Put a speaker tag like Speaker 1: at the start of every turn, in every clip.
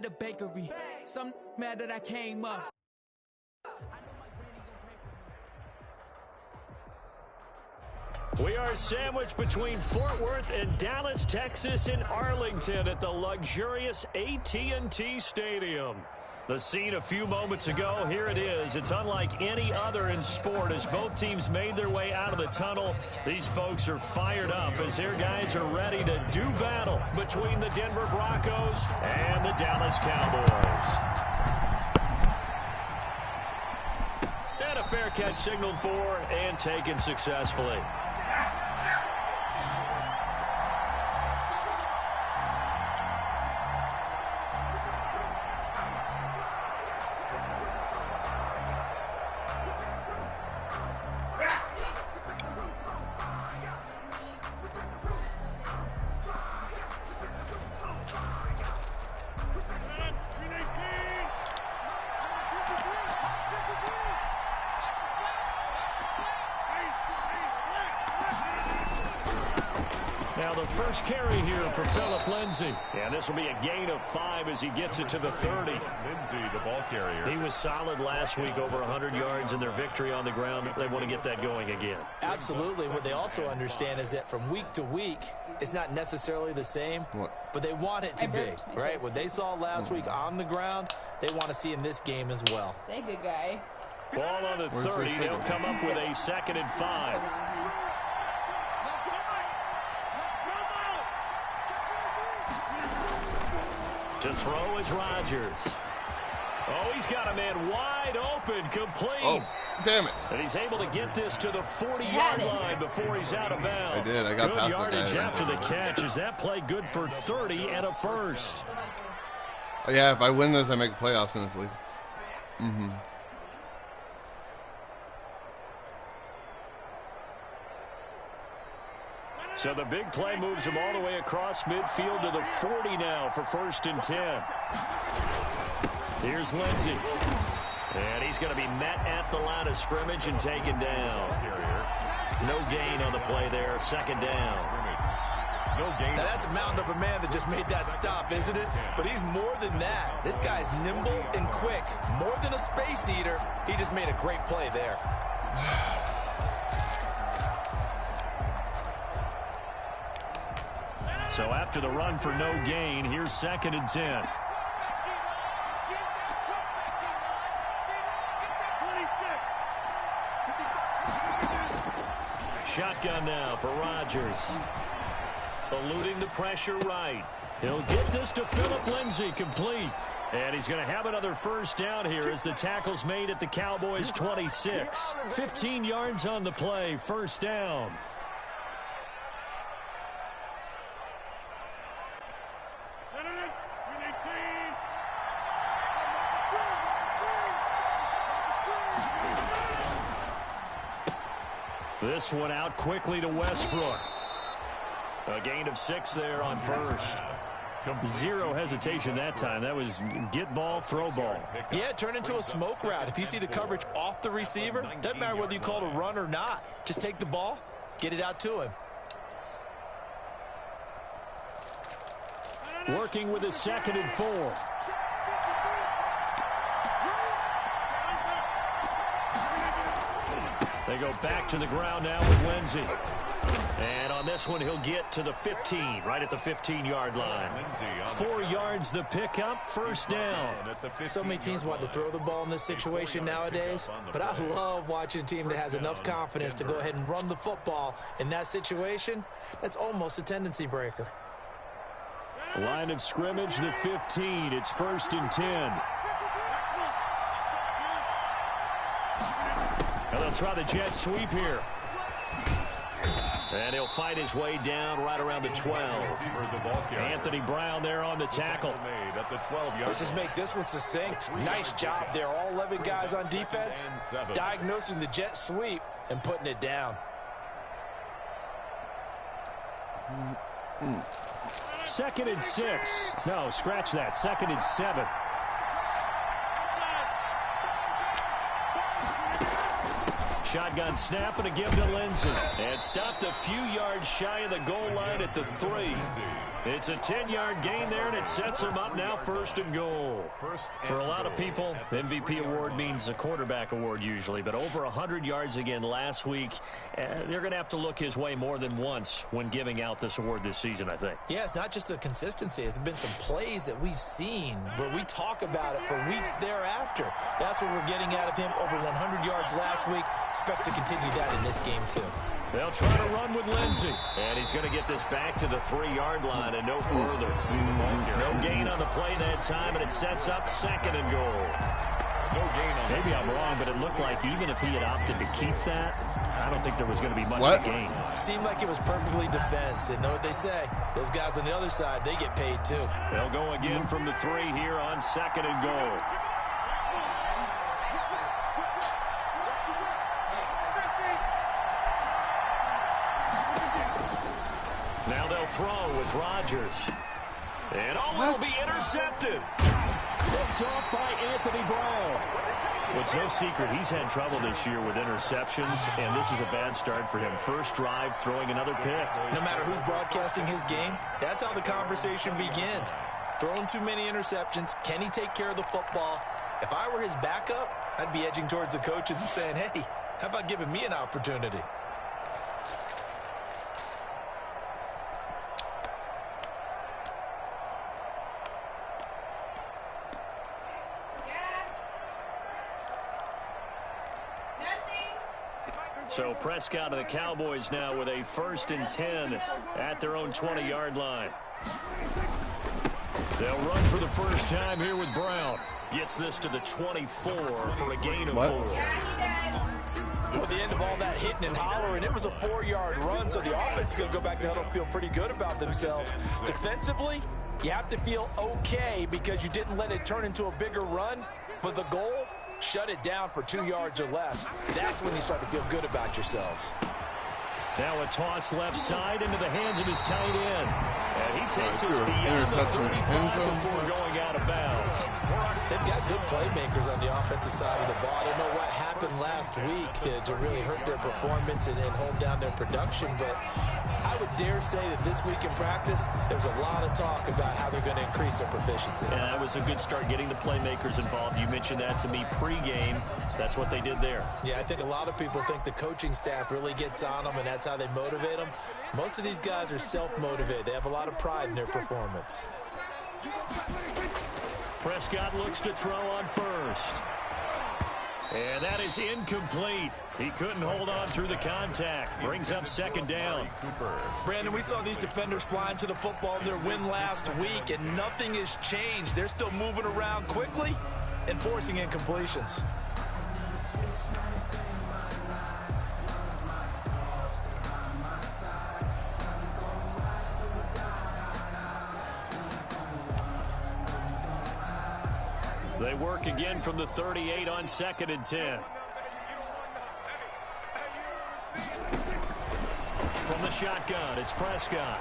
Speaker 1: the bakery. Some mad that I came up.
Speaker 2: We are sandwiched between Fort Worth and Dallas, Texas in Arlington at the luxurious AT&T Stadium. The scene a few moments ago, here it is. It's unlike any other in sport as both teams made their way out of the tunnel. These folks are fired up as their guys are ready to do battle between the Denver Broncos and the Dallas Cowboys. And a fair catch signaled for and taken successfully. Now the first carry here for Phillip Lindsay. And this will be a gain of 5 as he gets it to the 30.
Speaker 3: Lindsay, the ball carrier.
Speaker 2: He was solid last week, over 100 yards in their victory on the ground. They want to get that going again.
Speaker 4: Absolutely. What they also understand is that from week to week, it's not necessarily the same, but they want it to be, right? What they saw last week on the ground, they want to see in this game as well.
Speaker 5: Say good guy.
Speaker 2: Ball on the 30. They'll come up with a 2nd and 5. To throw is Rodgers. Oh, he's got a man wide open, complete.
Speaker 6: Oh, damn it.
Speaker 2: And he's able to get this to the 40-yard line before he's out of bounds.
Speaker 6: I did. I got
Speaker 2: good
Speaker 6: past
Speaker 2: yardage
Speaker 6: that
Speaker 2: after the catch. Is that play good for 30 and a first?
Speaker 6: Oh, yeah, if I win this, I make the playoffs in this league. Mm-hmm.
Speaker 2: So the big play moves him all the way across midfield to the 40 now for 1st and 10. Here's Lindsay. And he's going to be met at the line of scrimmage and taken down. No gain on the play there. 2nd down.
Speaker 4: No gain. Now that's a mountain of a man that just made that stop, isn't it? But he's more than that. This guy's nimble and quick. More than a space eater. He just made a great play there.
Speaker 2: So after the run for no gain, here's 2nd and 10. Shotgun now for Rodgers. Eluding the pressure right. He'll get this to Phillip Lindsay, complete. And he's going to have another 1st down here as the tackle's made at the Cowboys' 26. 15 yards on the play, 1st down. This one out quickly to Westbrook. A gain of 6 there on 1st. Zero hesitation that time. That was get ball, throw ball.
Speaker 4: Yeah, turn into a smoke route. If you see the coverage off the receiver, doesn't matter whether you call it a run or not. Just take the ball, get it out to him.
Speaker 2: Working with his 2nd and 4. They go back to the ground now with Lindsay. And on this one, he'll get to the 15, right at the 15-yard line. 4 yards the pickup, 1st down.
Speaker 4: So many teams want to throw the ball in this situation nowadays, but I love watching a team that has enough confidence to go ahead and run the football in that situation. That's almost a tendency breaker.
Speaker 2: Line of scrimmage, the 15. It's 1st and 10. And they'll try the jet sweep here. And he'll fight his way down right around the 12. Anthony Brown there on the tackle.
Speaker 7: Let's just make this one succinct. Nice job there. All 11 guys on defense diagnosing the jet sweep and putting it down.
Speaker 2: 2nd and 6. No, scratch that. 2nd and 7. Shotgun snap and a give to Lindsey. And stopped a few yards shy of the goal line at the 3. It's a 10-yard gain there, and it sets them up now 1st and goal. For a lot of people, MVP award means a quarterback award usually, but over 100 yards again last week. They're going to have to look his way more than once when giving out this award this season, I think.
Speaker 4: Yeah, it's not just the consistency. It's been some plays that we've seen where we talk about it for weeks thereafter. That's what we're getting out of him. Over 100 yards last week. Expects to continue that in this game, too.
Speaker 2: They'll try to run with Lindsey. And he's going to get this back to the 3-yard line and no further. No gain on the play that time, and it sets up 2nd and goal.
Speaker 3: No gain on
Speaker 2: Maybe I'm wrong, but it looked like even if he had opted to keep that, I don't think there was going to be much to gain.
Speaker 4: Seemed like it was perfectly defense. And know what they say? Those guys on the other side, they get paid too.
Speaker 2: They'll go again from the 3 here on 2nd and goal. Now they'll throw with Rodgers. And it'll be intercepted. Picked off by Anthony Brown. It's no secret he's had trouble this year with interceptions, and this is a bad start for him. First drive, throwing another pick.
Speaker 4: No matter who's broadcasting his game, that's how the conversation begins. Throwing too many interceptions. Can he take care of the football? If I were his backup, I'd be edging towards the coaches and saying, hey, how about giving me an opportunity?
Speaker 2: So Prescott and the Cowboys now with a 1st and 10 at their own 20-yard line. They'll run for the first time here with Brown. Gets this to the 24 for a gain of 4.
Speaker 7: Well, at the end of all that hitting and hollering, it was a 4-yard run, so the offense is going to go back to the huddle and feel pretty good about themselves. Defensively, you have to feel okay because you didn't let it turn into a bigger run, but the goal, shut it down for 2 yards or less. That's when you start to feel good about yourselves.
Speaker 2: Now a toss left side into the hands of his tight end. And he takes us beyond the 35 before going out of bounds.
Speaker 4: They've got good playmakers on the offensive side of the ball. I don't know what happened last week to really hurt their performance and hold down their production, but I would dare say that this week in practice, there's a lot of talk about how they're going to increase their proficiency.
Speaker 2: And that was a good start getting the playmakers involved. You mentioned that to me pregame. That's what they did there.
Speaker 4: Yeah, I think a lot of people think the coaching staff really gets on them, and that's how they motivate them. Most of these guys are self-motivated. They have a lot of pride in their performance.
Speaker 2: Prescott looks to throw on first. And that is incomplete. He couldn't hold on through the contact. Brings up 2nd down.
Speaker 7: Brandon, we saw these defenders flying to the football in their win last week, and nothing has changed. They're still moving around quickly and forcing incompletions.
Speaker 2: They work again from the 38 on 2nd and 10. From the shotgun, it's Prescott.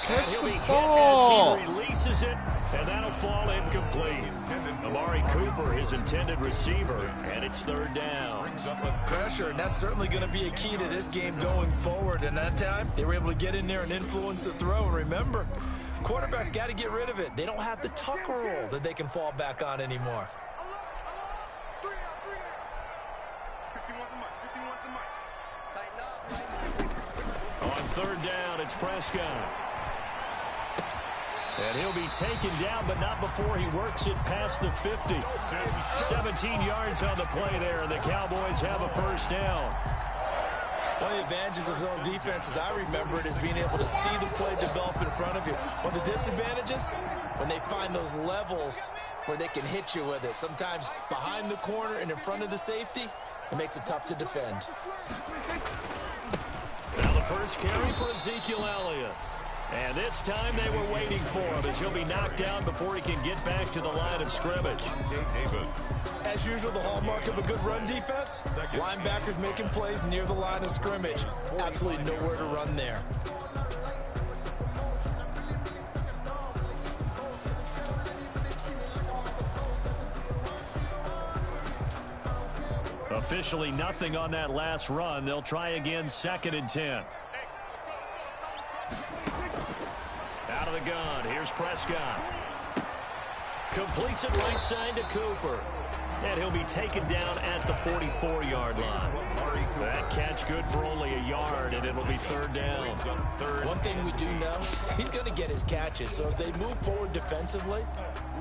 Speaker 2: And he'll be hit as he releases it, and that'll fall incomplete. Amari Cooper, his intended receiver, and it's 3rd down.
Speaker 7: Pressure, and that's certainly going to be a key to this game going forward. And that time, they were able to get in there and influence the throw. And remember, quarterbacks got to get rid of it. They don't have the tuck rule that they can fall back on anymore.
Speaker 2: On 3rd down, it's Prescott. And he'll be taken down, but not before he works it past the 50. 17 yards on the play there, and the Cowboys have a 1st down.
Speaker 4: One of the advantages of zone defense, as I remember it, is being able to see the play develop in front of you. One of the disadvantages, when they find those levels where they can hit you with it, sometimes behind the corner and in front of the safety, it makes it tough to defend.
Speaker 2: Now the first carry for Ezekiel Elliott. And this time they were waiting for him as he'll be knocked down before he can get back to the line of scrimmage.
Speaker 7: As usual, the hallmark of a good run defense, linebackers making plays near the line of scrimmage. Absolutely nowhere to run there.
Speaker 2: Officially nothing on that last run. They'll try again, 2nd and 10. Out of the gun. Here's Prescott. Completes it right side to Cooper. And he'll be taken down at the 44-yard line. That catch good for only a yard, and it'll be 3rd down.
Speaker 4: One thing we do know, he's going to get his catches. So as they move forward defensively,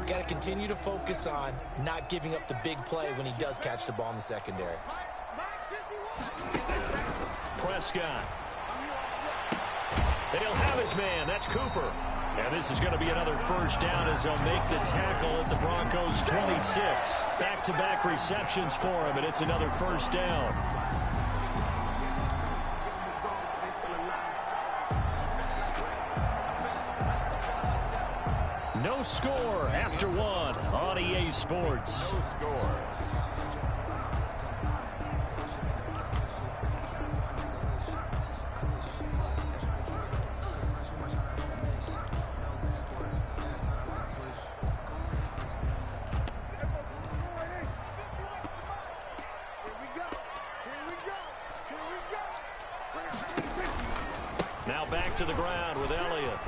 Speaker 4: got to continue to focus on not giving up the big play when he does catch the ball in the secondary.
Speaker 2: Prescott. And he'll have his man. That's Cooper. And this is going to be another 1st down as they'll make the tackle at the Broncos' 26. Back-to-back receptions for him, and it's another 1st down. No score after 1 on EA Sports.
Speaker 3: No score.
Speaker 2: Now back to the ground with Elliott.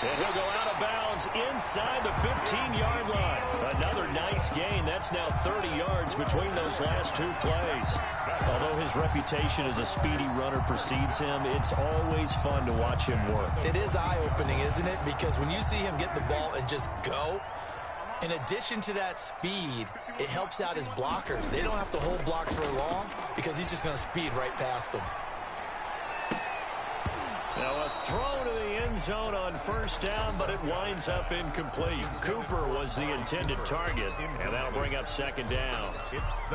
Speaker 2: And he'll go out of bounds inside the 15-yard line. Another nice gain. That's now 30 yards between those last 2 plays. Although his reputation as a speedy runner precedes him, it's always fun to watch him work.
Speaker 4: It is eye-opening, isn't it? Because when you see him get the ball and just go, in addition to that speed, it helps out his blockers. They don't have to hold blocks for long because he's just going to speed right past them.
Speaker 2: Now a throw to the end zone on 1st down, but it winds up incomplete. Cooper was the intended target, and that'll bring up 2nd down.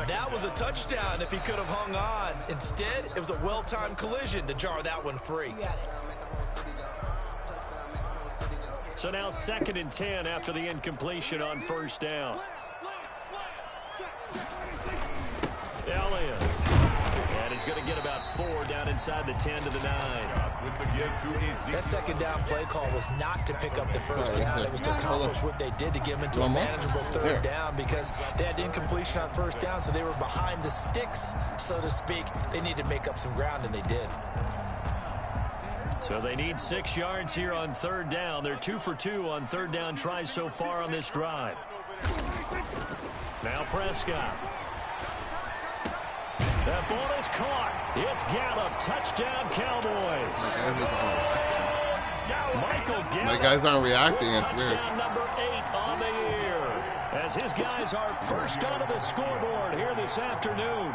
Speaker 4: That was a touchdown if he could have hung on. Instead, it was a well-timed collision to jar that one free.
Speaker 2: So now 2nd and 10 after the incompletion on 1st down. Elliott. And he's going to get about 4 down inside the 10 to the 9.
Speaker 4: That 2nd down play call was not to pick up the 1st down. It was to accomplish what they did to get him into a manageable 3rd down because they had incompletion on 1st down, so they were behind the sticks, so to speak. They needed to make up some ground, and they did.
Speaker 2: So they need 6 yards here on 3rd down. They're 2 for 2 on 3rd down tries so far on this drive. Now Prescott. That ball is caught. It's Gallup. Touchdown, Cowboys. Michael Gallup.
Speaker 6: My guys aren't reacting. It's weird.
Speaker 2: Touchdown number 8 on the year. As his guys are first onto the scoreboard here this afternoon.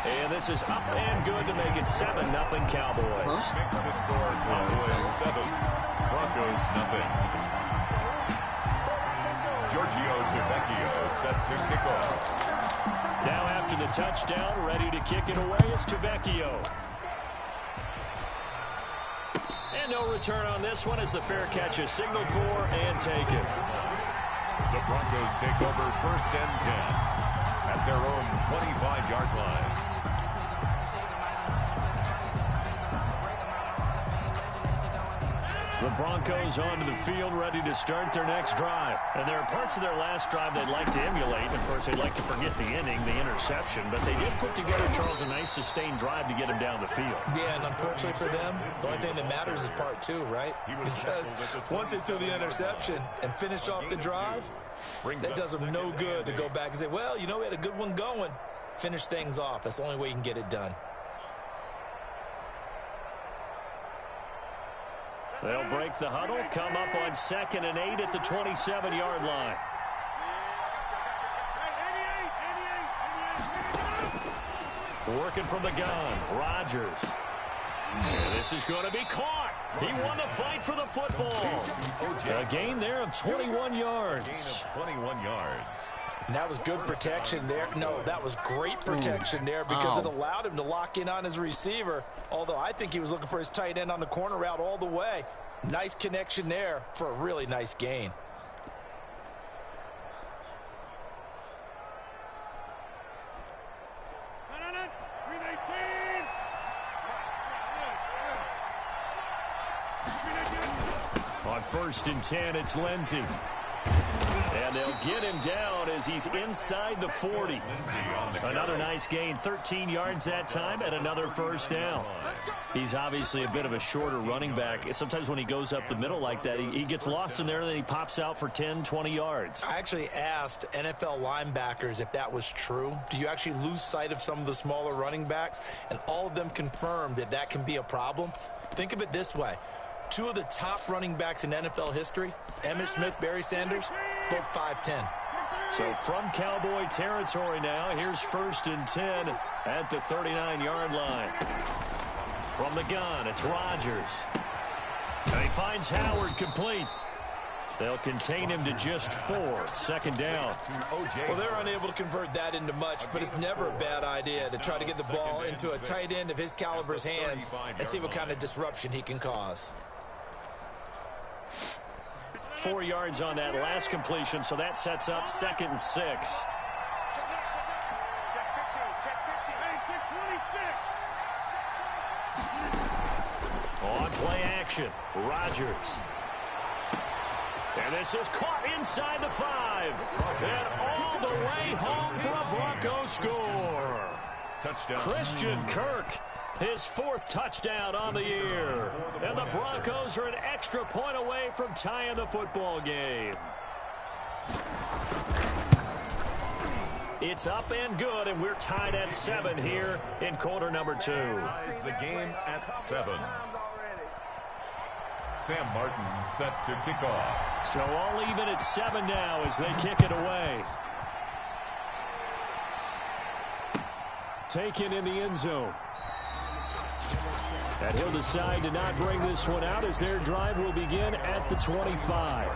Speaker 2: And this is up and good to make it 7-0 Cowboys.
Speaker 3: The score, Cowboys 7, Broncos 0. Giorgio Tavecchio set to kick off.
Speaker 2: Now after the touchdown, ready to kick it away is Tavecchio. And no return on this one as the fair catch is signaled for and taken.
Speaker 3: The Broncos take over 1st and 10 at their own 25-yard line.
Speaker 2: The Broncos onto the field ready to start their next drive. And there are parts of their last drive they'd like to emulate. Of course, they'd like to forget the inning, the interception. But they did put together, Charles, a nice sustained drive to get him down the field.
Speaker 4: Yeah, and unfortunately for them, the only thing that matters is part 2, right? Because once they threw the interception and finished off the drive, that does them no good to go back and say, well, you know, we had a good one going. Finish things off. That's the only way you can get it done.
Speaker 2: They'll break the huddle, come up on 2nd and 8 at the 27-yard line. Working from the gun, Rodgers. And this is going to be caught. He won the fight for the football. A gain there of 21 yards.
Speaker 3: 21 yards.
Speaker 4: And that was good protection there. No, that was great protection there because it allowed him to lock in on his receiver. Although I think he was looking for his tight end on the corner route all the way. Nice connection there for a really nice gain.
Speaker 2: On 1st and 10, it's Lindsey. And they'll get him down as he's inside the 40. Another nice gain, 13 yards that time, and another first down. He's obviously a bit of a shorter running back. Sometimes when he goes up the middle like that, he gets lost in there, and then he pops out for 10, 20 yards.
Speaker 7: I actually asked NFL linebackers if that was true. Do you actually lose sight of some of the smaller running backs? And all of them confirmed that that can be a problem. Think of it this way. 2 of the top running backs in NFL history, Emmitt Smith, Barry Sanders, both 5'10".
Speaker 2: So from Cowboy territory now, here's 1st and 10 at the 39-yard line. From the gun, it's Rodgers. And he finds Howard complete. They'll contain him to just 4. 2nd down.
Speaker 7: Well, they're unable to convert that into much, but it's never a bad idea to try to get the ball into a tight end of his caliber's hands and see what kind of disruption he can cause.
Speaker 2: 4 yards on that last completion, so that sets up 2nd and 6. On play action, Rodgers. And this is caught inside the 5. And all the way home for a Broncos score.
Speaker 3: Touchdown.
Speaker 2: Christian Kirk, his 4th touchdown on the year. And the Broncos are an extra point away from tying the football game. It's up and good, and we're tied at 7 here in quarter number 2.
Speaker 3: Ties the game at 7. Sam Martin set to kick off.
Speaker 2: So all even at 7 now as they kick it away. Taken in the end zone. And he'll decide to not bring this one out as their drive will begin at the 25.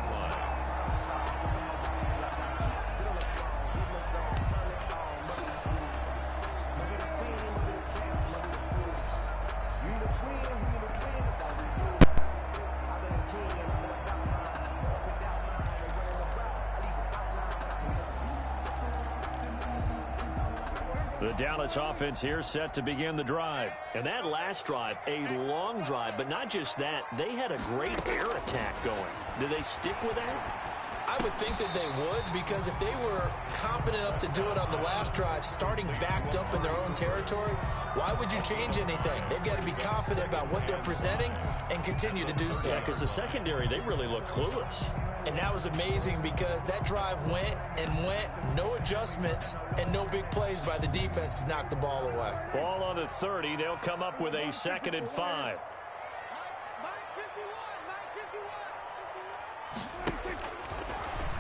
Speaker 2: The Dallas offense here set to begin the drive. And that last drive, a long drive, but not just that, they had a great air attack going. Do they stick with that?
Speaker 7: I would think that they would, because if they were confident enough to do it on the last drive, starting backed up in their own territory, why would you change anything? They've got to be confident about what they're presenting and continue to do so.
Speaker 2: Yeah, because the secondary, they really look clueless.
Speaker 7: And that was amazing because that drive went and went, no adjustments and no big plays by the defense to knock the ball away.
Speaker 2: Ball on the 30. They'll come up with a 2nd and 5.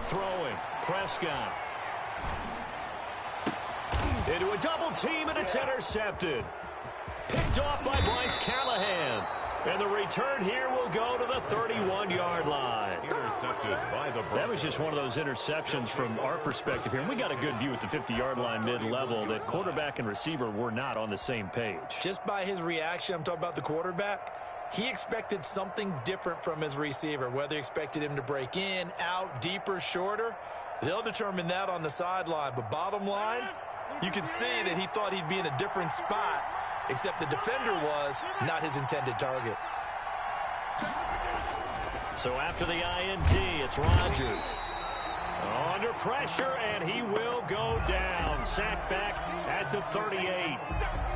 Speaker 2: Throwing, Prescott. Into a double team, and it's intercepted. Picked off by Bryce Callahan. And the return here will go to the 31-yard line.
Speaker 3: Intercepted by the Broncos.
Speaker 2: That was just one of those interceptions from our perspective here. And we got a good view at the 50-yard line mid-level that quarterback and receiver were not on the same page.
Speaker 7: Just by his reaction, I'm talking about the quarterback, he expected something different from his receiver. Whether he expected him to break in, out, deeper, shorter, they'll determine that on the sideline. But bottom line, you can see that he thought he'd be in a different spot, except the defender was not his intended target.
Speaker 2: So after the INT, it's Rodgers. Under pressure, and he will go down. Sacked back at the 38.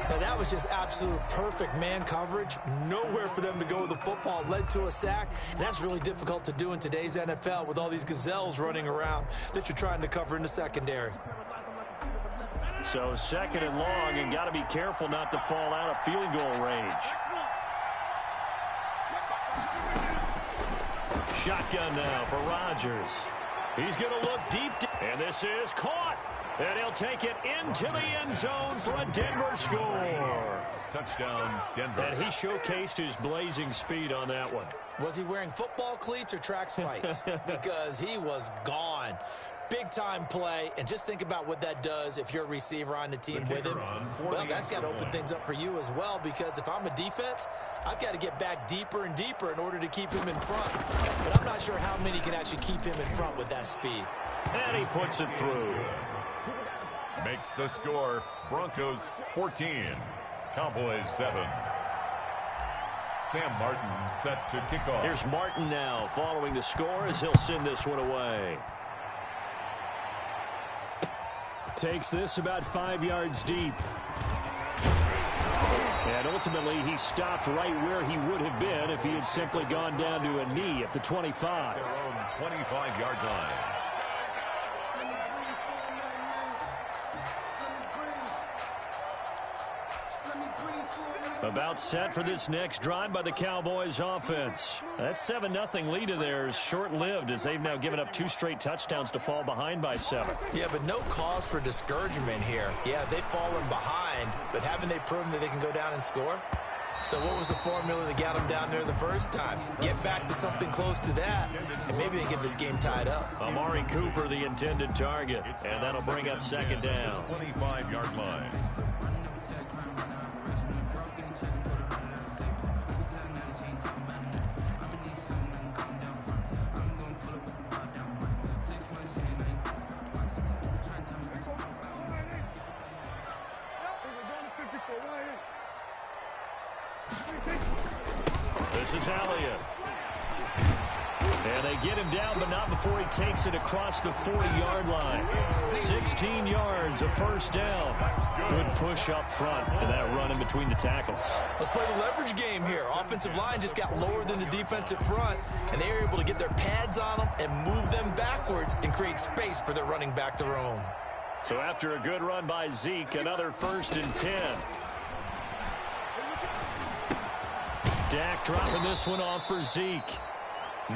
Speaker 7: Now that was just absolute perfect man coverage. Nowhere for them to go with the football. Led to a sack. And that's really difficult to do in today's NFL with all these gazelles running around that you're trying to cover in the secondary.
Speaker 2: So 2nd and long, and got to be careful not to fall out of field goal range. Shotgun now for Rodgers. He's going to look deep, and this is caught. And he'll take it into the end zone for a Denver score.
Speaker 3: Touchdown, Denver.
Speaker 2: And he showcased his blazing speed on that one.
Speaker 7: Was he wearing football cleats or track spikes? Because he was gone. Big-time play, and just think about what that does if you're a receiver on the team with him. Well, that's got to open things up for you as well, because if I'm a defense, I've got to get back deeper and deeper in order to keep him in front. But I'm not sure how many can actually keep him in front with that speed.
Speaker 2: And he puts it through.
Speaker 3: Makes the score Broncos 14, Cowboys 7. Sam Martin set to kick off.
Speaker 2: Here's Martin now following the score as he'll send this one away. Takes this about 5 yards deep. And ultimately, he stopped right where he would have been if he had simply gone down to a knee at the 25.
Speaker 3: Their own 25-yard line.
Speaker 2: About set for this next drive by the Cowboys offense. That 7-0 lead of theirs short-lived as they've now given up 2 straight touchdowns to fall behind by 7.
Speaker 4: Yeah, but no cause for discouragement here. Yeah, they've fallen behind, but haven't they proven that they can go down and score? So what was the formula that got them down there the first time? Get back to something close to that, and maybe they get this game tied up.
Speaker 2: Amari Cooper, the intended target, and that'll bring up second down.
Speaker 3: 25-yard line.
Speaker 2: This is Elliott. And they get him down, but not before he takes it across the 40-yard line. 16 yards, a first down. Good push up front, and that run in between the tackles.
Speaker 4: Let's play the leverage game here. Offensive line just got lower than the defensive front, and they were able to get their pads on them and move them backwards and create space for their running back to roam.
Speaker 2: So after a good run by Zeke, another 1st and 10. Dak dropping this one off for Zeke.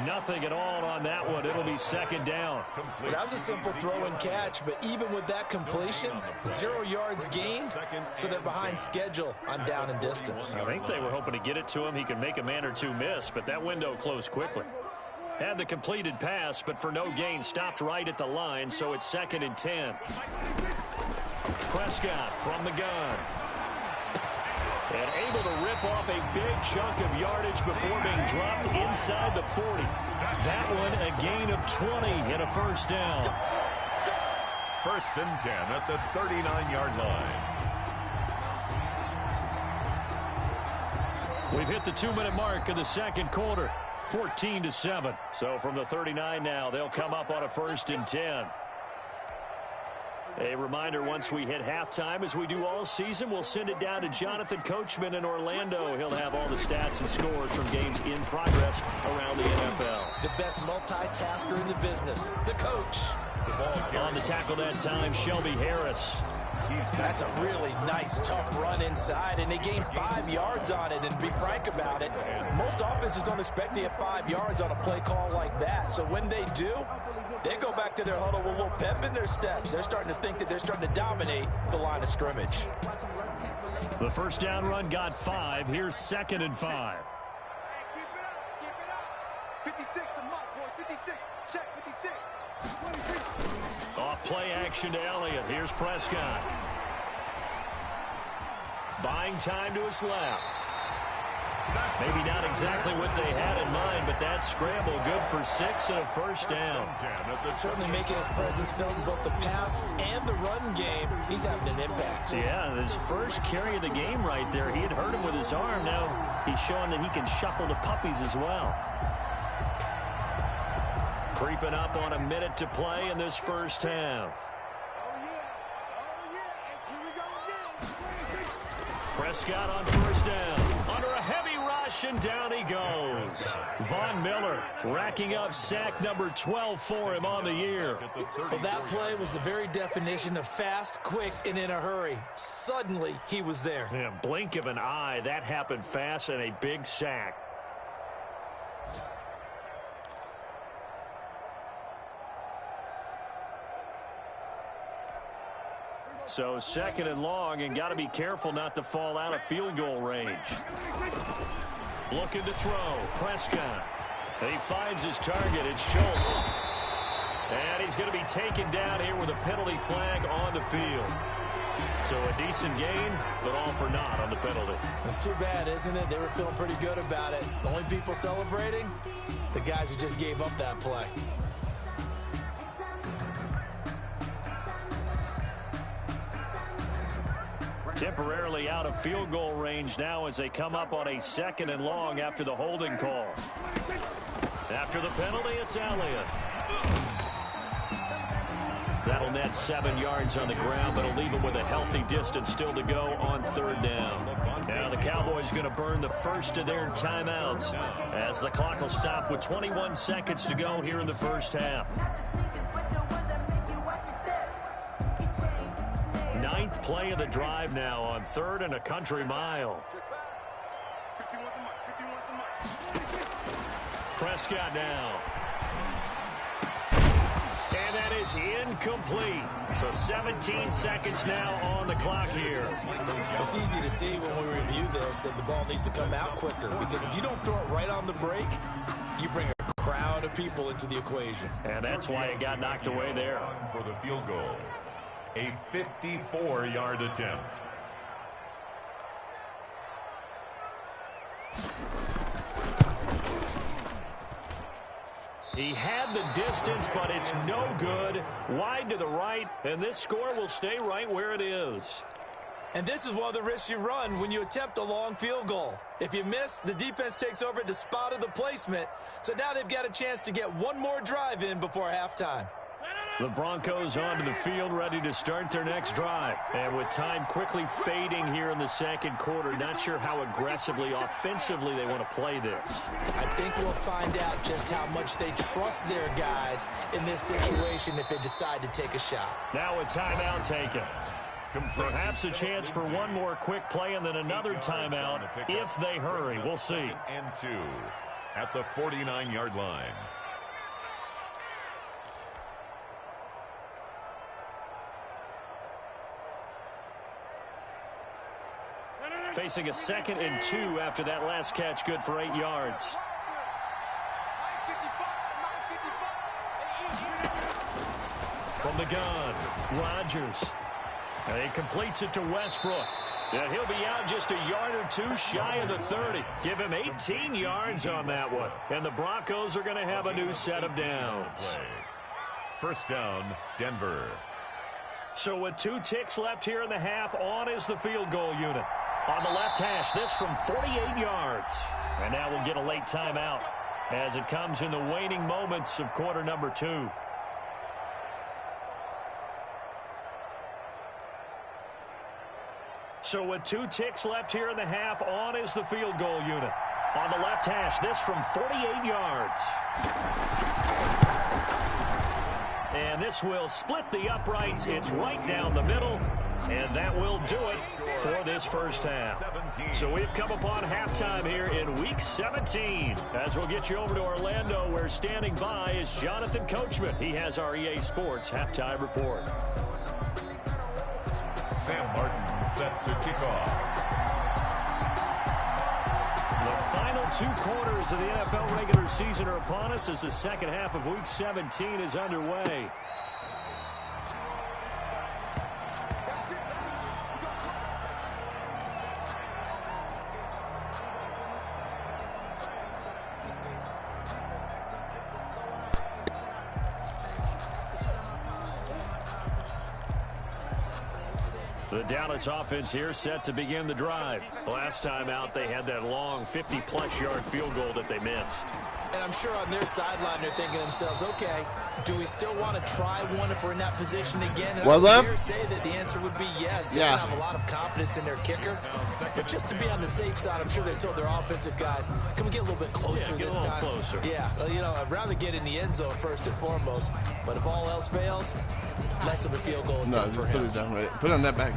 Speaker 2: Nothing at all on that one. It'll be second down.
Speaker 4: Well, that was a simple throw and catch, but even with that completion, 0 yards gained, so they're behind schedule on down and distance.
Speaker 2: I think they were hoping to get it to him. He could make a man or two miss, but that window closed quickly. Had the completed pass, but for no gain, stopped right at the line, so it's 2nd and 10. Prescott from the gun. And able to rip off a big chunk of yardage before being dropped inside the 40. That one a gain of 20 and a first down.
Speaker 3: 1st and 10 at the 39-yard line.
Speaker 2: We've hit the 2-minute mark in the second quarter. 14-7. So from the 39 now, they'll come up on a 1st and 10. A reminder, once we hit halftime, as we do all season, we'll send it down to Jonathan Coachman in Orlando. He'll have all the stats and scores from games in progress around the NFL.
Speaker 4: The best multitasker in the business, the coach.
Speaker 2: On the tackle that time, Shelby Harris.
Speaker 4: That's a really nice, tough run inside, and they gained 5 yards on it. And to be frank about it, most offenses don't expect to get 5 yards on a play call like that. So when they do, they go back to their huddle with a little pep in their steps. They're starting to think that they're starting to dominate the line of scrimmage.
Speaker 2: The first down run got 5. Here's 2nd and 5.
Speaker 5: Keep it up. 56, the mark, boy. 56. Check 56. 23.
Speaker 2: Off play action to Elliott. Here's Prescott. Buying time to his left. Maybe not exactly what they had in mind, but that scramble good for 6 and a first down.
Speaker 4: Certainly making his presence felt in both the pass and the run game. He's having an impact.
Speaker 2: Yeah, his first carry of the game right there. He had hurt him with his arm. Now he's showing that he can shuffle the puppies as well. Creeping up on a minute to play in this first half. Prescott on first down. Under a heavy rush, and down he goes. Von Miller racking up sack number 12 for him on the year.
Speaker 4: Well, that play was the very definition of fast, quick, and in a hurry. Suddenly, he was there.
Speaker 2: Yeah, blink of an eye. That happened fast, and a big sack. So 2nd and long, and got to be careful not to fall out of field goal range. Looking to throw. Prescott. And he finds his target. It's Schultz. And he's going to be taken down here with a penalty flag on the field. So a decent gain, but all for naught on the penalty.
Speaker 4: It's too bad, isn't it? They were feeling pretty good about it. The only people celebrating, the guys who just gave up that play.
Speaker 2: Temporarily out of field goal range now as they come up on a 2nd and long after the holding call. After the penalty, it's Elliott. That'll net 7 yards on the ground, but it'll leave them with a healthy distance still to go on 3rd down. Now the Cowboys going to burn the first of their timeouts as the clock will stop with 21 seconds to go here in the first half. 9th play of the drive now on 3rd and a country mile. Prescott now. And that is incomplete. So 17 seconds now on the clock here.
Speaker 4: It's easy to see when we review this that the ball needs to come out quicker, because if you don't throw it right on the break, you bring a crowd of people into the equation.
Speaker 2: And that's why it got knocked away there.
Speaker 3: For the field goal, a 54-yard attempt.
Speaker 2: He had the distance, but it's no good. Wide to the right, and this score will stay right where it is.
Speaker 4: And this is one of the risks you run when you attempt a long field goal. If you miss, the defense takes over at the spot of the placement. So now they've got a chance to get one more drive in before halftime.
Speaker 2: The Broncos onto the field, ready to start their next drive. And with time quickly fading here in the 2nd quarter, not sure how aggressively, offensively they want to play this.
Speaker 4: I think we'll find out just how much they trust their guys in this situation if they decide to take a shot.
Speaker 2: Now a timeout taken. Perhaps a chance for one more quick play and then another timeout if they hurry. We'll see.
Speaker 3: And 2 at the 49-yard line.
Speaker 2: Facing a 2nd and 2 after that last catch, good for 8 yards. From the gun, Rodgers. And he completes it to Westbrook. And he'll be out just a yard or 2 shy of the 30. Give him 18 yards on that one. And the Broncos are going to have a new set of downs.
Speaker 3: First down, Denver.
Speaker 2: So with 2 ticks left here in the half, on is the field goal unit. On the left hash, this from 48 yards. And now we'll get a late timeout as it comes in the waning moments of quarter number 2. So with 2 ticks left here in the half, on is the field goal unit. On the left hash, this from 48 yards. And this will split the uprights. It's right down the middle. And that will do it for this first half. So we've come upon halftime here in Week 17. As we'll get you over to Orlando, where standing by is Jonathan Coachman. He has our EA Sports halftime report.
Speaker 3: Sam Martin set to kick off.
Speaker 2: The final 2 quarters of the NFL regular season are upon us as the second half of Week 17 is underway. The Dallas offense here set to begin the drive. Last time out, they had that long 50-plus yard field goal that they missed.
Speaker 4: And I'm sure on their sideline, they're thinking to themselves, okay, do we still want to try one if we're in that position again? And I would dare say that the answer would be yes. They don't have a lot of confidence in their kicker. But just to be on the safe side, I'm sure they told their offensive guys, can we get a little bit closer this time?
Speaker 2: Closer.
Speaker 4: Yeah, you know, I'd rather get in the end zone first and foremost. But if all else fails, less of a field goal attempt for him.
Speaker 6: Put it down, right? Put it on that back.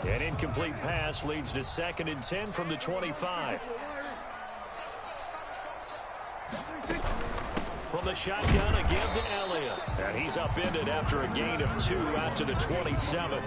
Speaker 2: An incomplete pass leads to 2nd and 10 from the 25. From the shotgun, again to Elliott. And he's upended after a gain of 2 out to the 27.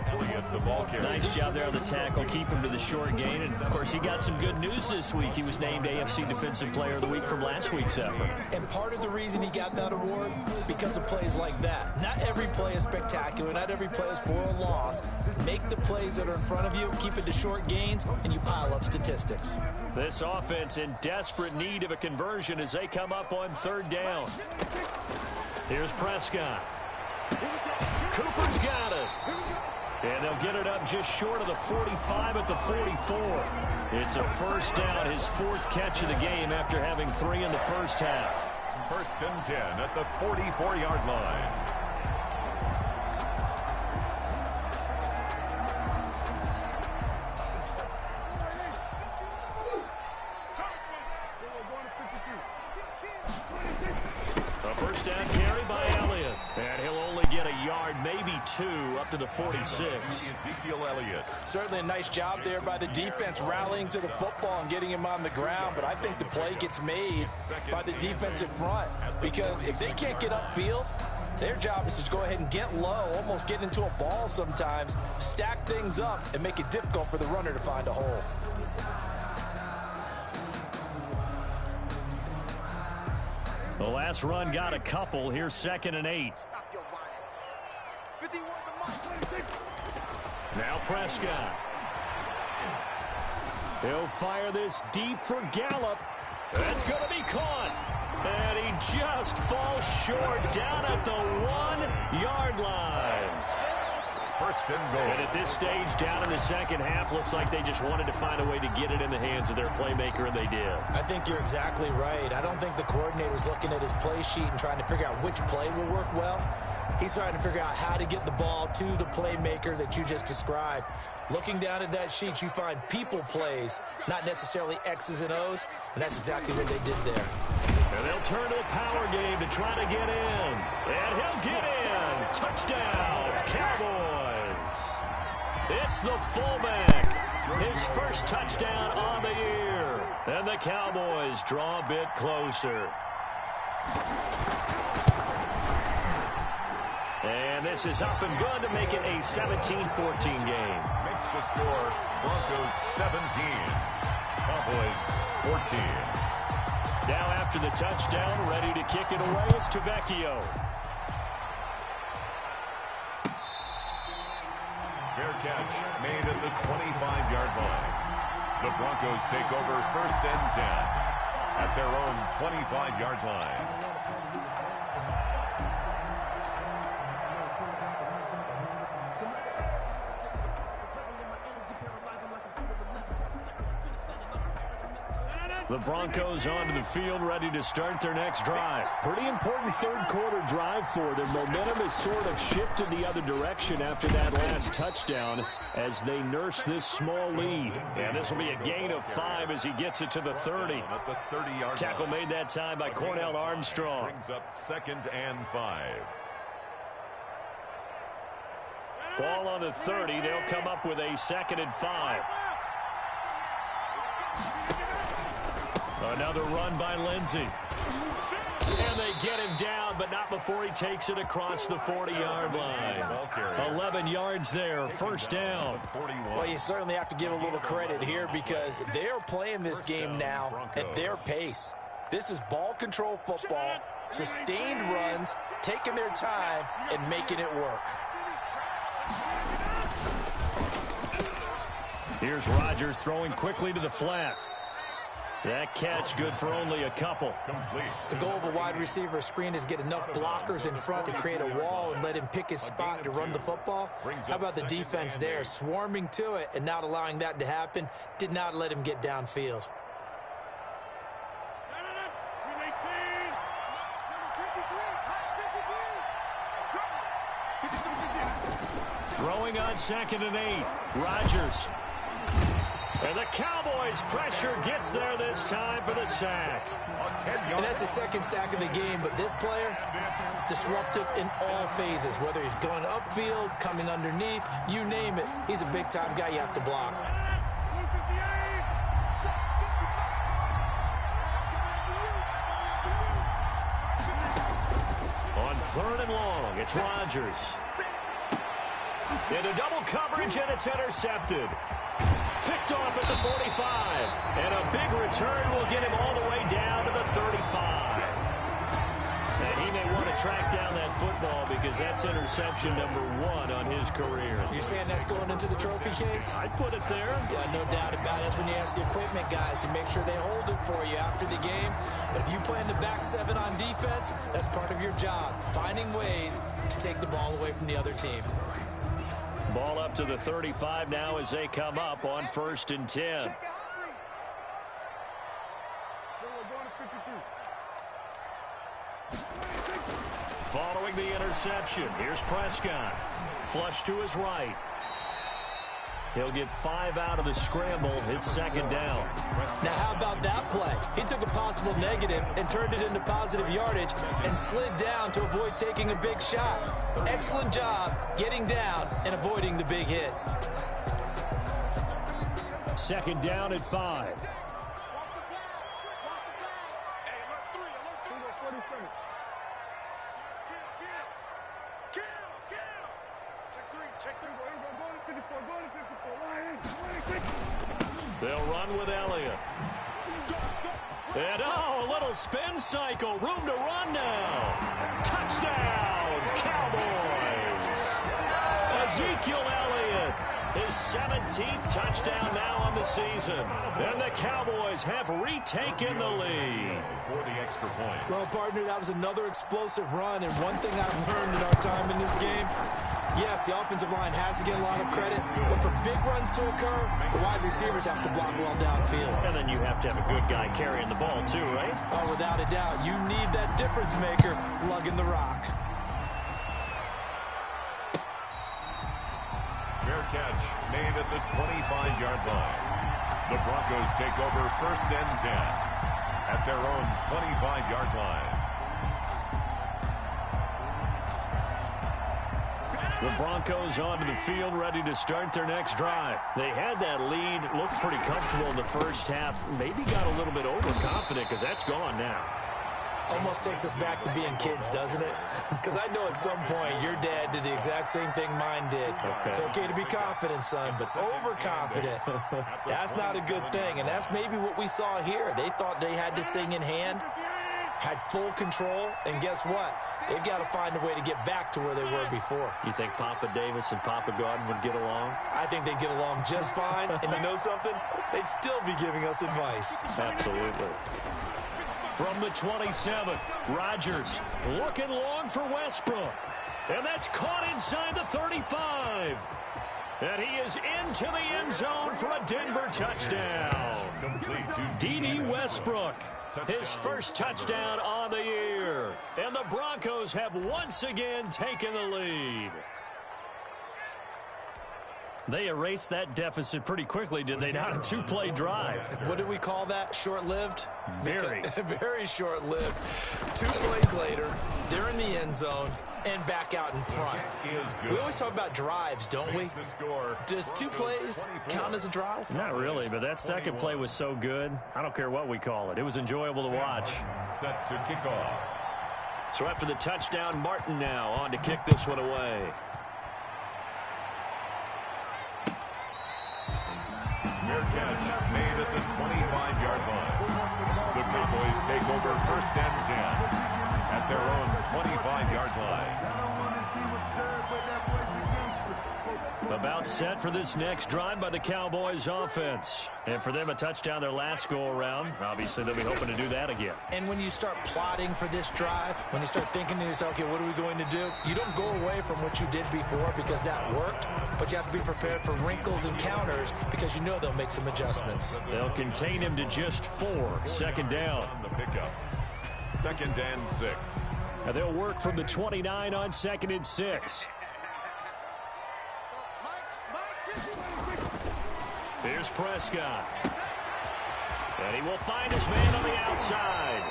Speaker 2: Nice job there on the tackle. Keep him to the short gain. And, of course, he got some good news this week. He was named AFC Defensive Player of the Week from last week's effort.
Speaker 4: And part of the reason he got that award, because of plays like that. Not every play is spectacular. Not every play is for a loss. Make the plays that are in front of you, keep it to short gains, and you pile up statistics.
Speaker 2: This offense in desperate need of a conversion as they come up on 3rd down. Here's Prescott. Cooper's got it. And they'll get it up just short of the 45 at the 44. It's a first down, his fourth catch of the game after having 3 in the first half.
Speaker 3: First and 10 at the 44-yard line.
Speaker 2: A first down carry by Elliott. And he'll only get a yard, maybe 2, up to the 46.
Speaker 3: Ezekiel Elliott.
Speaker 7: Certainly a nice job there by the defense rallying to the football and getting him on the ground, but I think the play gets made by the defensive front, because if they can't get upfield, their job is to go ahead and get low, almost get into a ball sometimes, stack things up, and make it difficult for the runner to find a hole.
Speaker 2: The last run got a couple. Here's 2nd and 8. Now Prescott. He'll fire this deep for Gallup. That's going to be caught. And he just falls short down at the 1-yard line.
Speaker 3: First and goal.
Speaker 2: And at this stage, down in the second half, looks like they just wanted to find a way to get it in the hands of their playmaker, and they did.
Speaker 7: I think you're exactly right. I don't think the coordinator's looking at his play sheet and trying to figure out which play will work well. He's trying to figure out how to get the ball to the playmaker that you just described. Looking down at that sheet, you find people plays, not necessarily X's and O's, and that's exactly what they did there.
Speaker 2: And they'll turn to the power game to try to get in. And he'll get in. Touchdown, Cowboys. It's the fullback. His first touchdown on the year. And the Cowboys draw a bit closer. And this is up and good to make it a 17-14 game.
Speaker 3: Makes the score Broncos 17, Cowboys 14.
Speaker 2: Now after the touchdown, ready to kick it away is Tavecchio.
Speaker 3: Fair catch made at the 25-yard line. The Broncos take over first and 10 at their own 25-yard line.
Speaker 2: The Broncos onto the field, ready to start their next drive. Pretty important third-quarter drive for them. Momentum has sort of shifted the other direction after that last touchdown as they nurse this small lead. And this will be a gain of 5 as he gets it to the 30. Tackle made that time by Cornell Armstrong.
Speaker 3: Brings up 2nd and 5.
Speaker 2: Ball on the 30. They'll come up with a 2nd and 5. Another run by Lindsey. And they get him down, but not before he takes it across the 40-yard line. 11 yards there, first down.
Speaker 7: Well, you certainly have to give a little credit here because they're playing this game now at their pace. This is ball control football, sustained runs, taking their time, and making it work.
Speaker 2: Here's Rodgers throwing quickly to the flat. That catch good for only a couple.
Speaker 7: The goal of a wide receiver screen is get enough blockers in front to create a wall and let him pick his spot to run the football. How about the defense there, swarming to it and not allowing that to happen? Did not let him get downfield.
Speaker 2: Throwing on 2nd and 8. Rodgers. And the Cowboys' pressure gets there this time for the sack.
Speaker 7: And that's the second sack of the game, but this player, disruptive in all phases, whether he's going upfield, coming underneath, you name it. He's a big-time guy you have to block.
Speaker 2: On 3rd and long, it's Rodgers. Into double coverage, and it's intercepted. Picked off at the 45. And a big return will get him all the way down to the 35. And he may want to track down that football because that's interception number 1 on his career.
Speaker 7: You're saying that's going into the trophy case?
Speaker 2: I'd put it there.
Speaker 7: Yeah, no doubt about it. That's when you ask the equipment guys to make sure they hold it for you after the game. But if you play in the back 7 on defense, that's part of your job, finding ways to take the ball away from the other team.
Speaker 2: Ball up to the 35 now as they come up on 1st and 10. Following the interception, here's Prescott. Flush to his right. He'll get 5 out of the scramble. It's 2nd down.
Speaker 7: Now, how about that play? He took a possible negative and turned it into positive yardage and slid down to avoid taking a big shot. Excellent job getting down and avoiding the big hit.
Speaker 2: 2nd down at 5. They'll run with Elliott. And a little spin cycle. Room to run now. Touchdown, Cowboys. Ezekiel Elliott, his 17th touchdown now on the season. And the Cowboys have retaken the lead.
Speaker 3: For the extra point.
Speaker 7: Well, partner, that was another explosive run. And one thing I've learned in our time in this game, yes, the offensive line has to get a lot of credit, but for big runs to occur, the wide receivers have to block well downfield.
Speaker 2: And then you have to have a good guy carrying the ball too, right?
Speaker 7: Oh, without a doubt. You need that difference maker lugging the rock.
Speaker 3: Fair catch made at the 25-yard line. The Broncos take over 1st and 10 at their own 25-yard line.
Speaker 2: The Broncos onto the field, ready to start their next drive. They had that lead, looked pretty comfortable in the first half. Maybe got a little bit overconfident because that's gone now.
Speaker 7: Almost takes us back to being kids, doesn't it? Because I know at some point your dad did the exact same thing mine did.
Speaker 2: Okay.
Speaker 7: It's okay to be confident, son, but overconfident, that's not a good thing. And that's maybe what we saw here. They thought they had this thing in hand, had full control, and guess what? They've got to find a way to get back to where they were before.
Speaker 2: You think Papa Davis and Papa Gordon would get along?
Speaker 7: I think they'd get along just fine. And you know something? They'd still be giving us advice.
Speaker 2: Absolutely. From the 27th, Rodgers looking long for Westbrook. And that's caught inside the 35. And he is into the end zone for a Denver touchdown. D.D. Westbrook, his first touchdown on the year. And the Broncos have once again taken the lead. They erased that deficit pretty quickly, did they not? A 2-play drive.
Speaker 7: What do we call that? Short-lived?
Speaker 2: Very.
Speaker 7: Very short-lived. 2 plays later, they're in the end zone and back out in front. We always talk about drives, don't we? Does 2 plays count as a drive?
Speaker 2: Not really, but that second play was so good. I don't care what we call it. It was enjoyable to watch.
Speaker 3: Set to kick off.
Speaker 2: So after the touchdown, Martin now on to kick this one away.
Speaker 3: Fair catch made at the 25-yard line. The Cowboys take over 1st and 10 at their own 25-yard line.
Speaker 2: About set for this next drive by the Cowboys offense. And for them, a touchdown their last go-around. Obviously, they'll be hoping to do that again.
Speaker 7: And when you start plotting for this drive, when you start thinking to yourself, okay, what are we going to do? You don't go away from what you did before because that worked, but you have to be prepared for wrinkles and counters because you know they'll make some adjustments.
Speaker 2: They'll contain him to just 4. 2nd down.
Speaker 3: The pickup. 2nd and 6.
Speaker 2: And they'll work from the 29 on 2nd and 6. Here's Prescott. And he will find his man on the outside.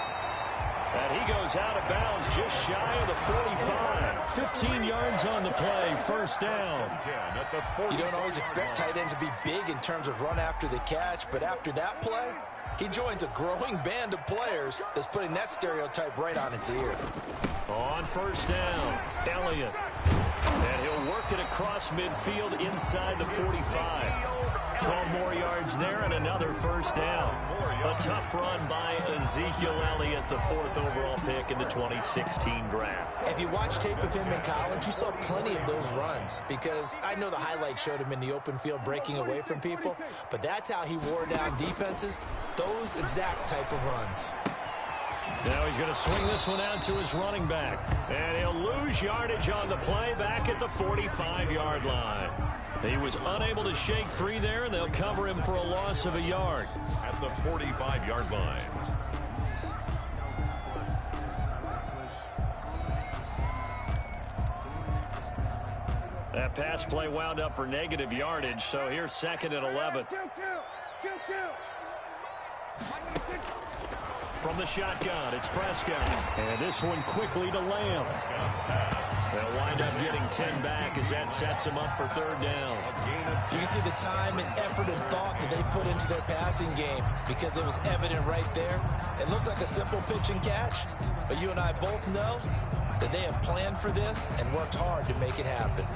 Speaker 2: And he goes out of bounds just shy of the 45. 15 yards on the play, 1st down.
Speaker 7: You don't always expect tight ends to be big in terms of run after the catch, but after that play, he joins a growing band of players that's putting that stereotype right on its ear.
Speaker 2: On 1st down, Elliott. And he'll work it across midfield inside the 45. 12 more yards there and another 1st down. A tough run by Ezekiel Elliott, the 4th overall pick in the 2016 draft.
Speaker 7: If you watch tape of him in college, you saw plenty of those runs because I know the highlight showed him in the open field breaking away from people, but that's how he wore down defenses, those exact type of runs.
Speaker 2: Now he's going to swing this one out to his running back. And he'll lose yardage on the play back at the 45-yard line. He was unable to shake free there, and they'll cover him for a loss of a yard.
Speaker 3: At the 45-yard line.
Speaker 2: That pass play wound up for negative yardage, so here's 2nd and 11. From the shotgun, it's Prescott. And this one quickly to Lamb. They'll wind up getting 10 back as that sets him up for 3rd down.
Speaker 4: You can see the time and effort and thought that they put into their passing game because it was evident right there. It looks like a simple pitch and catch, but you and I both know that they have planned for this and worked hard to make it happen.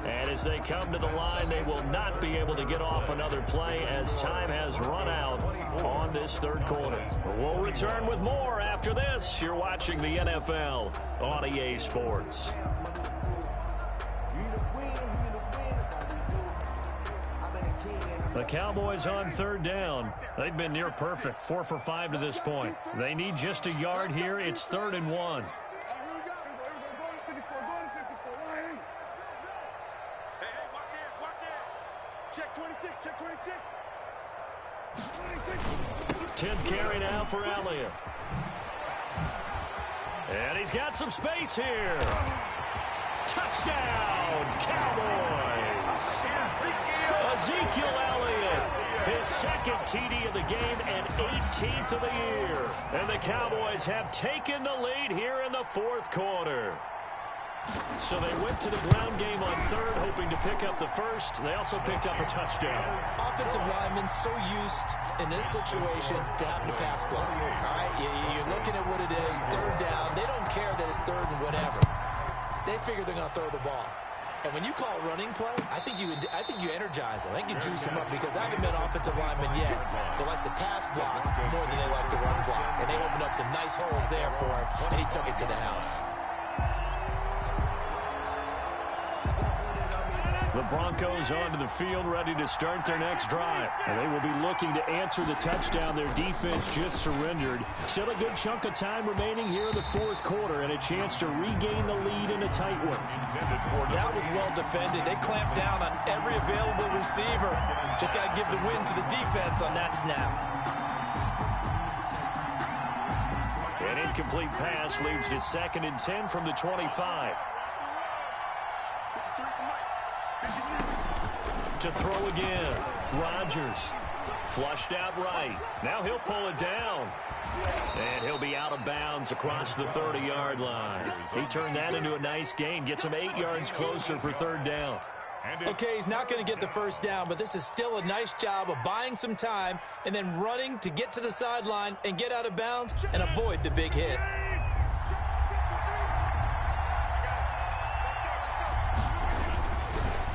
Speaker 2: And as they come to the line, they will not be able to get off another play as time has run out on this 3rd quarter. We'll return with more after this. You're watching the NFL on EA Sports. The Cowboys on 3rd down. They've been near perfect, 4 for 5 to this point. They need just a yard here. It's 3rd and 1.
Speaker 5: Check 26, check 26.
Speaker 2: 10th carry now for Elliott. And he's got some space here. Touchdown, Cowboys. Ezekiel Elliott, his 2nd TD of the game and 18th of the year. And the Cowboys have taken the lead here in the 4th quarter. So they went to the ground game on 3rd, hoping to pick up the 1st. They also picked up a touchdown.
Speaker 4: Offensive linemen so used in this situation to having to pass block. All right, you're looking at what it is, 3rd down. They don't care that it's 3rd and whatever. They figure they're going to throw the ball. And when you call running play, I think you energize them. I think you juice them up because I haven't met offensive linemen yet that likes to pass block more than they like to run block. And they opened up some nice holes there for him, and he took it to the house.
Speaker 2: The Broncos onto the field, ready to start their next drive. And they will be looking to answer the touchdown their defense just surrendered. Still a good chunk of time remaining here in the 4th quarter and a chance to regain the lead in a tight one.
Speaker 4: That was well defended. They clamped down on every available receiver. Just got to give the win to the defense on that snap.
Speaker 2: An incomplete pass leads to 2nd and 10 from the 25. To throw again. Rodgers flushed out right. Now he'll pull it down. And he'll be out of bounds across the 30-yard line. He turned that into a nice gain. Gets him 8 yards closer for 3rd down.
Speaker 4: Okay, he's not going to get the 1st down, but this is still a nice job of buying some time and then running to get to the sideline and get out of bounds and avoid the big hit.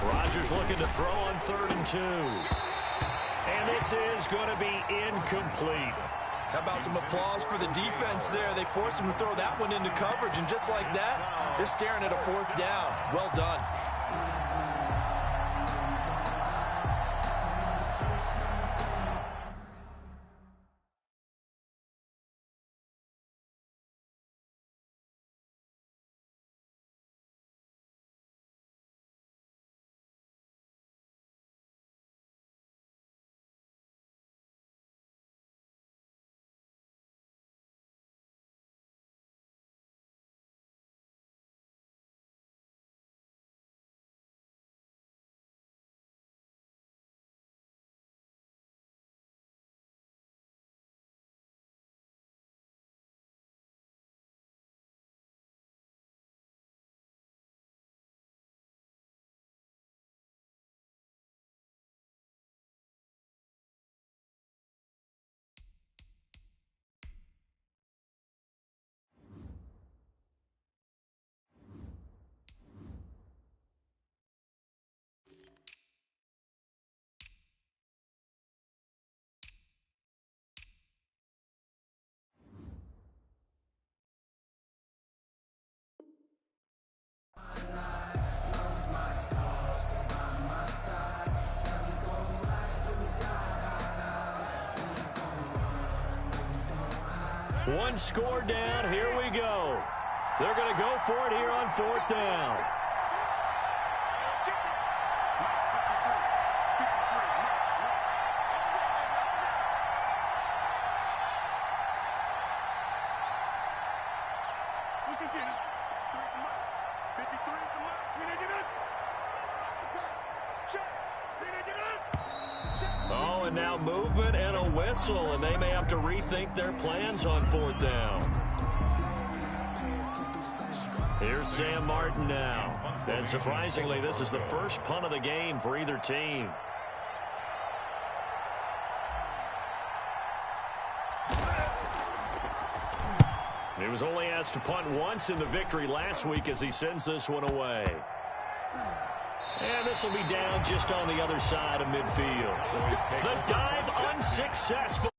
Speaker 2: Rodgers looking to throw on 3rd and 2. And this is going to be incomplete.
Speaker 4: How about some applause for the defense there? They forced him to throw that one into coverage, and just like that, they're staring at a 4th down. Well done.
Speaker 2: One score down. Here we go. They're going to go for it here on 4th down. Oh, and now movement and a whistle, and they may have to rethink their plans on 4th down. Here's Sam Martin now. And surprisingly, this is the first punt of the game for either team. He was only asked to punt once in the victory last week as he sends this one away. And this will be down just on the other side of midfield. The dive unsuccessful.